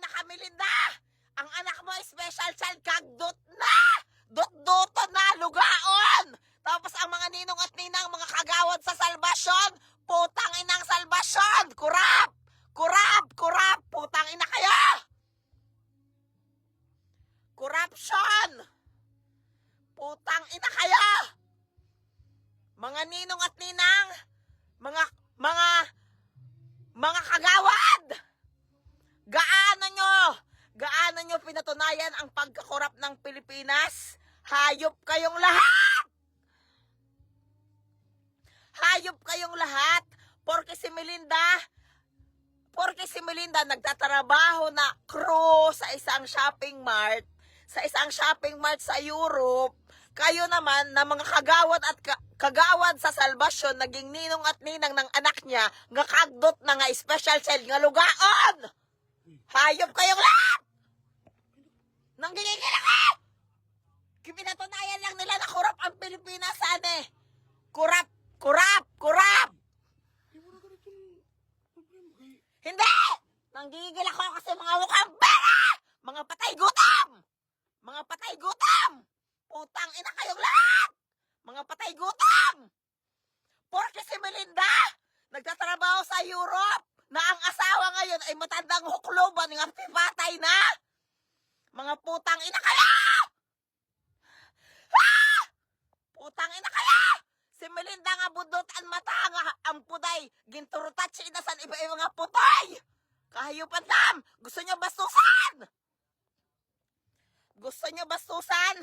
ka, Melinda! Ang anak mo, special child, kagdot na! Dot-doto na, lugaon! Tapos ang mga ninong at ninang, mga kagawad sa salbasyon, putang inang salbasyon! Kurap! Kurap! Kurap! Putang ina kayo! Corruption! Putang ina kayo! Mga ninong at ninang, mga kagawad! Gaano nyo pinatunayan ang pagkakorap ng Pilipinas? Hayop kayong lahat! Hayop kayong lahat! Porque si Melinda nagtatrabaho na crew sa isang shopping mart sa Europe. Kayo naman na mga kagawad sa salbasyon, naging ninong at ninang ng anak niya, nga kagdot na nga special child nga lugaon! Hayop kayong lahat! Nanggigigil ako! Pinatunayan lang nila na kurap ang Pilipinas, ane. Kurap! Hindi! Nanggigigil ako kasi mga mukhang pera! Mga patay gutom! Mga patay gutom! Putang ina kayong lahat! Mga patay gutom! Porque si Melinda nagtatrabaho sa Europe na ang asawa ngayon ay matandang hukloban nga patay na! Mga putang ina kayo! Ah! Putang ina kayo! Si Melinda nga budotan mata nga ang puday ginturutatsi na sa iba-iba nga putay! Kahayupan tam! Gusto nyo bastusan? Gusto nyo bastusan?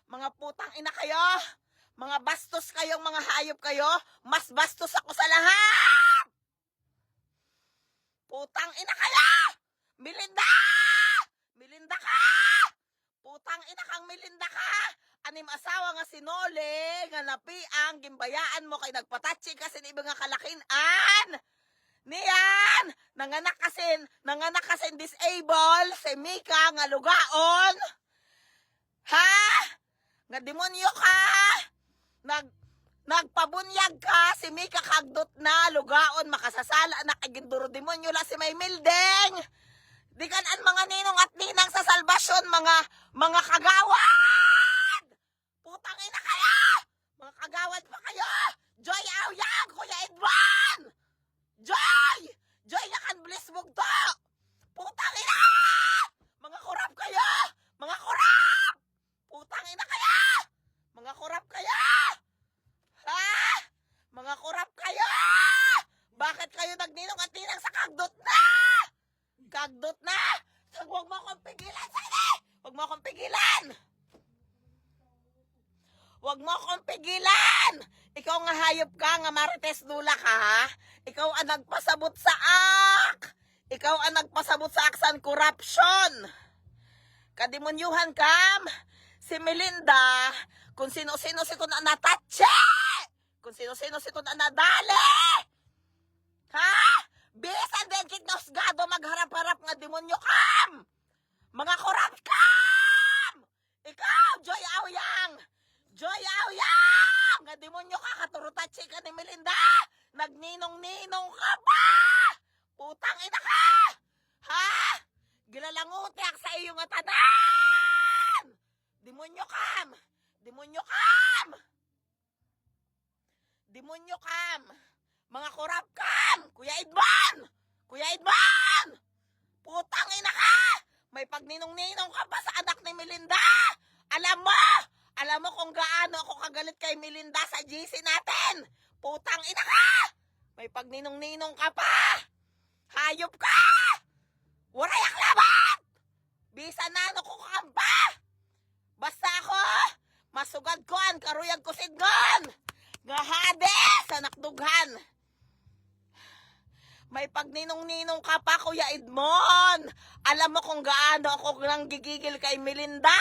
Mga putang ina kayo! Mga bastos kayong mga hayop kayo! Mas bastos ako sa lahat! Putang ina kayo! Melinda! Melinda ka! Putang ina kang Melinda ka! Anim asawa nga sinole, nga napiang, gimbayaan mo kay nagpatatsi kasi ni iba nga kalakinan! Niyan! Nanganak kasin disable, si Mika nga lugaon! Ha? Nga demonyo ka! Nagpabunyag ka, si Mika kagdot na, lugaon, makasasala na kay ginduro demonyo la si May Mildeng! Di kanan mga ninong at ninang sa salbasyon, mga kagawad! Putang ina kayo! Mga kagawad pa kayo! Joy Aoyang, Kuya Edwan! Joy! Joy na kan bliss bugto! Putang ina! Mga kurap kayo! Mga kurap! Putang ina kayo! Mga kurap kayo! Ha? Mga kurap kayo! Bakit kayo nagninong at ninang sa kagdot na? Kagdot na! Huwag mo akong pigilan, Sani! Huwag mo akong pigilan! Huwag mo akong pigilan! Ikaw nga hayop ka, nga Marites Dula ka, ha? Ikaw ang nagpasabot sa Ikaw ang nagpasabot sa aksan corruption! Kademonyuhan kam! Si Melinda, kung sino-sino si kung natatse! Kung sino-sino si kung nadali! Ha? Bisan din kitnosgado magharap-harap nga demonyo kam! Mga korap kam! Ikaw, Joy Aoyang! Joy Aoyang! Nga demonyo ka, katurutatsi ka ni Melinda! Nagninong-ninong ka pa! Putang ina ka! Ha? Gilalangutik sa iyo nga tanan! Demonyo kam! Demonyo kam! Demonyo kam! Mga korap kam! Kuya Edwan! Kuya Edwan! Putang ina ka! May pagninong-ninong ka pa sa anak ni Melinda! Alam mo kung gaano ako kagalit kay Melinda sa GC natin! Putang ina ka! May pagninong-ninong ka pa! Hayop ka! Waray aklabat! Bisa na ano ko kampa! Basta ako! Masugad ko ang karuyag ko sidgon! Ngahade sa nakdughan! May pagninong-ninong ka pa, Kuya Edmond! Alam mo kung gaano ako nang gigigil kay Melinda!